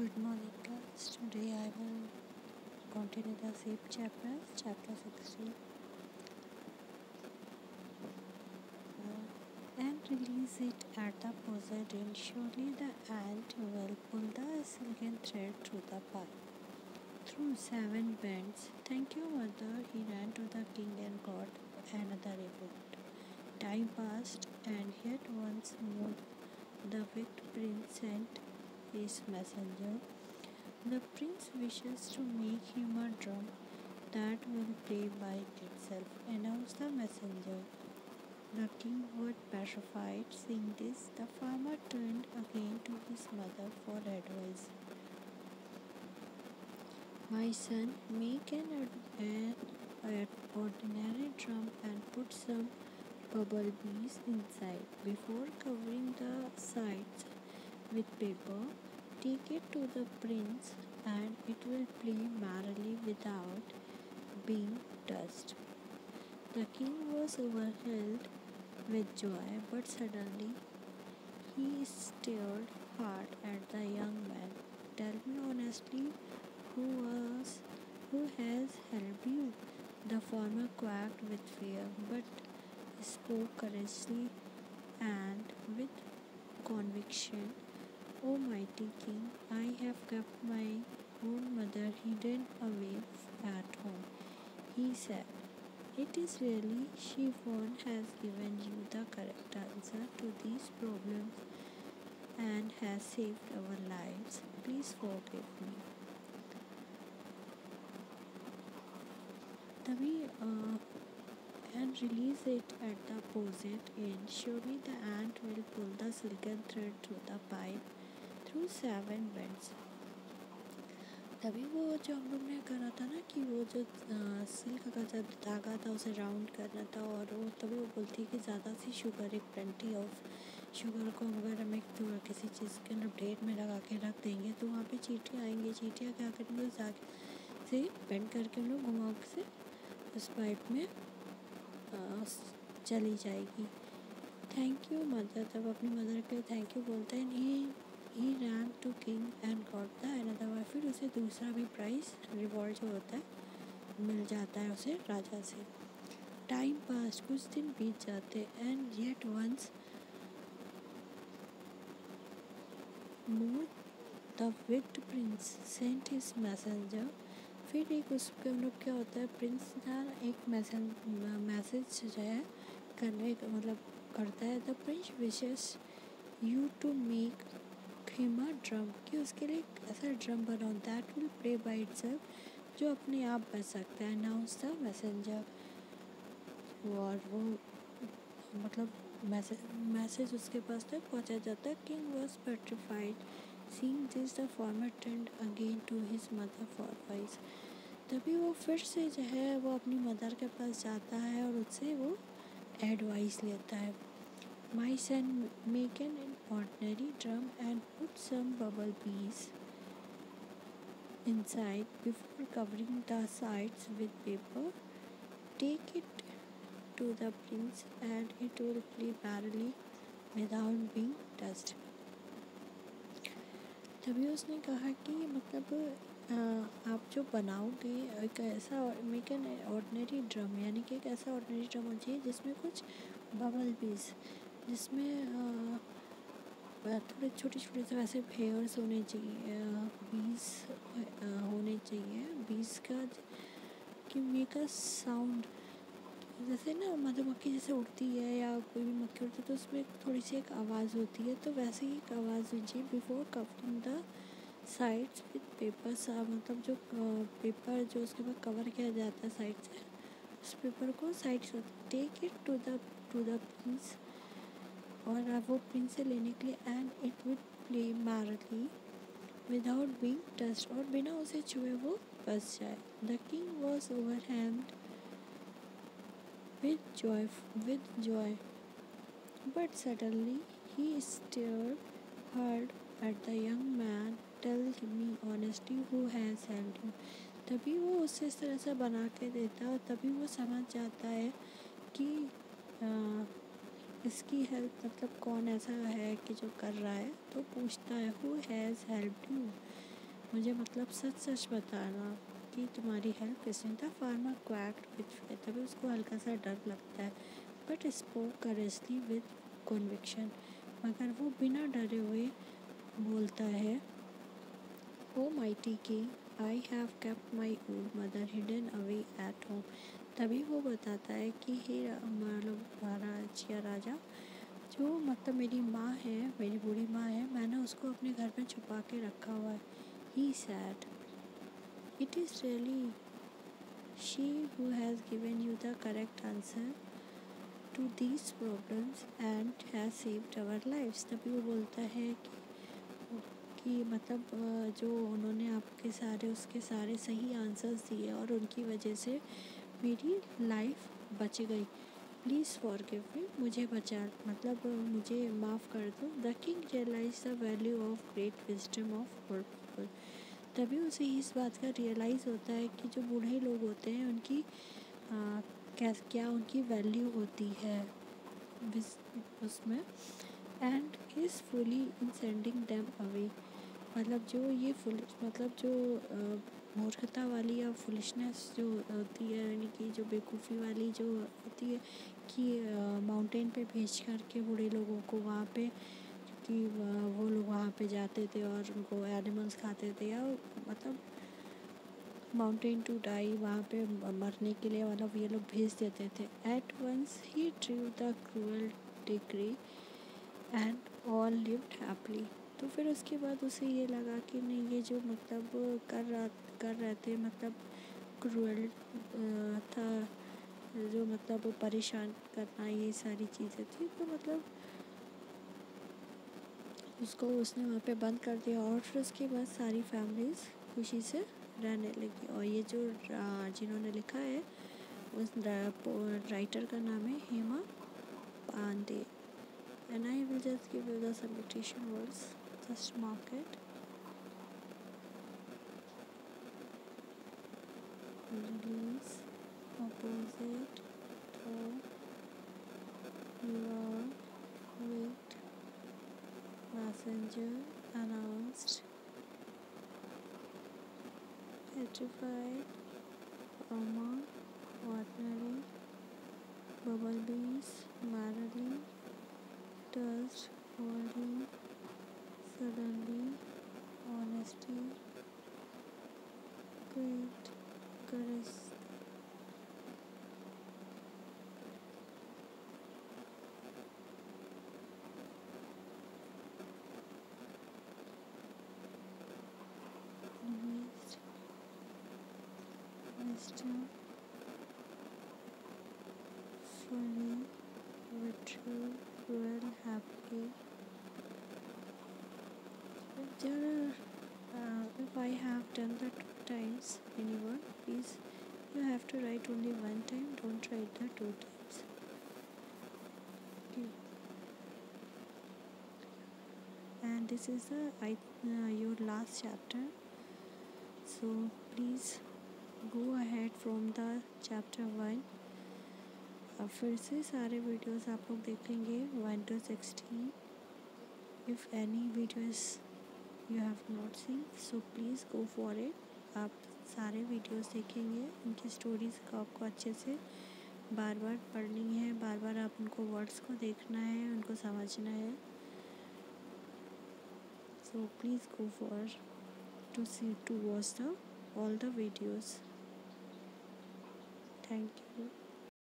Good morning, class. Today I will continue the same chapter, chapter 16, and release it at the opposite end. Surely the ant will pull the silken thread through the pipe. Through 7 bends. Thank you, mother. He ran to the king and got another report. Time passed, and yet once more the wicked prince sent his messenger. The prince wishes to make him a drum that will play by itself, announced the messenger. The king was petrified. Seeing this, the farmer turned again to his mother for advice. My son, make an ordinary drum and put some bubble bees inside. Before covering the sides with paper, take it to the prince and it will play merrily without being touched. The king was overwhelmed with joy, but suddenly he stared hard at the young man. Tell me honestly, who has helped you? The farmer quacked with fear, but spoke courageously and with conviction. O mighty king, I have kept my own mother hidden away at home. He said, it is really she who has given you the correct answer to these problems and has saved our lives. Please forgive me. Tavi and release it at the opposite end. Surely the ant will pull the silken thread through the pipe through 7 bends. तभी वो जो हम लोग ने करा था ना कि वो जो सिल्क का जब धागा था उसे राउंड करना था, और वो तभी वो बोलती है कि ज़्यादा सी शुगर, एक प्लेंटी ऑफ शुगर को अगर हम एक किसी चीज़ के अंदर प्लेट में लगा के रख देंगे तो वहाँ पे चींटियाँ आएंगी. चींटियाँ क्या करेंगे, उस धागे से बेंड करके हम लोग घुमा से उस पाइप में चली जाएगी. Thank you mother. तब अपनी मदर के लिए थैंक यू बोलते हैं. He ran to king and got the another. फिर उसे दूसरा भी प्राइज रिवॉर्ड जो होता है मिल जाता है उसे राजा से. Time pass. कुछ दिन बीत जाते and yet once more the wicked prince sent his messenger. फिर एक उसके हम लोग क्या होता है, प्रिंस ना एक मैसेज जो है करने का मतलब करता है. The prince wishes you to make him a drum, कि उसके लिए एक ऐसा ड्रम बनाओ that will play by itself, जो अपने आप बज सकता है. Announce the messenger. और वो मतलब मैसेज उसके पास तक पहुंचा जाता है. King was petrified. Seeing this the farmer turned again to his mother for advice. तभी वो फिर से जो है वो अपनी मदर के पास जाता है और उससे वो एडवाइस लेता है. My son, make an ordinary drum and put some bubble bees inside. Before covering the sides with paper, take it to the prince and it will play merrily without being touched. तभी उसने कहा कि मतलब आप जो बनाओगे एक ऐसा मेक एन ऑर्डिनरी ड्रम, यानी कि एक ऐसा ऑर्डिनरी ड्रम होना चाहिए जिसमें कुछ बबल बीज, जिसमें थोड़े छोटे छोटे से वैसे हेयर्स होने चाहिए, बीज होने चाहिए. बीज का कि मेक अ साउंड, जैसे ना मधुमक्खी जैसे उड़ती है या कोई भी मक्खी उड़ती है तो उसमें थोड़ी सी एक आवाज़ होती है, तो वैसे ही एक आवाज़ दीजिए. Before covering the sides with paper. मतलब जो पेपर जो उसके बाद कवर किया जाता है साइड से, उस पेपर को साइड से take it to the prince, और वो प्रिंस से लेने के लिए. And it will play merrily without being touched, और बिना उसे छुए वो बस जाए. The king was overwhelmed with joy, but suddenly he stared hard at the young man. Tell me honestly, who has helped you? तभी वो उसे इस तरह से बना के देता है और तभी वो समझ जाता है कि इसकी हेल्प मतलब कौन ऐसा है कि जो कर रहा है. तो पूछता है, हु हैज़ हेल्प्ड यू? मुझे मतलब सच सच बताना कि तुम्हारी हेल्प किसने। था फार्मर क्वैक्ड विद फियर, तभी उसको हल्का सा डर लगता है, but spoke courageously with conviction, मगर वो बिना डरे हुए बोलता है, O mighty king, I have kept my old mother hidden away at home. तभी वो बताता है कि हे मतलब महाराज या राजा, जो मतलब मेरी माँ है, मेरी बूढ़ी माँ है, मैंने उसको अपने घर में छुपा के रखा हुआ है। He said, it is really she who has given you the correct answer to these problems and has saved our lifes. तभी वो बोलता है कि मतलब जो उन्होंने आपके सारे उसके सारे सही आंसर्स दिए और उनकी वजह से मेरी लाइफ बच गई। प्लीज़ फॉरगिव मी, मुझे बचा मतलब मुझे माफ़ कर दो। The king realize the value of great wisdom of old people. तभी उसे इस बात का रियलाइज़ होता है कि जो बूढ़े लोग होते हैं उनकी क्या उनकी वैल्यू होती है उसमें, and is fully in sending them away. मतलब जो ये मतलब जो मूर्खता वाली या फुलिशनेस जो होती है, यानी कि जो बेवकूफ़ी वाली जो होती है कि माउंटेन पे भेज कर के बूढ़े लोगों को वहाँ पे, कि वो लोग वहाँ पे जाते थे और उनको एनिमल्स खाते थे, या मतलब माउंटेन टू डाई, वहाँ पे मरने के लिए मतलब ये लोग भेज देते थे। At once he drew the cruel decree and all lived happily. तो फिर उसके बाद उसे ये लगा कि नहीं, ये जो मतलब कर रहे थे मतलब क्रूअल था, जो मतलब परेशान करना, ये सारी चीज़ें थी, तो मतलब उसको उसने वहाँ पे बंद कर दिया। और फिर उसके बाद सारी फैमिलीज़ खुशी से रहने लगी। और ये जो जिन्होंने लिखा है उस राइटर का नाम है Hema Pandey. And I will just give you the substitution words, just mark it. Release, opposite, throw, lure, wait, messenger, announced, petrified, armor, ordinary, bumblebees, merrily, touched, wholly, suddenly, honesty, great, courage. Waste, wisdom, fully, withdrew, cruel, happy. If I have done that 2 times, anyone, please, you have to write only 1 time, don't write the 2 times. Okay. And this is your last chapter, so please go ahead from the chapter 1. अब फिर से सारे videos आप लोग देखेंगे 1 to 16. If any videos you have not seen, so please go for it. आप सारे videos देखेंगे, उनकी स्टोरीज़ को आपको अच्छे से बार बार पढ़नी है, बार बार आप उनको वर्ड्स को देखना है, उनको समझना है. So please go for to watch all the videos. Thank you.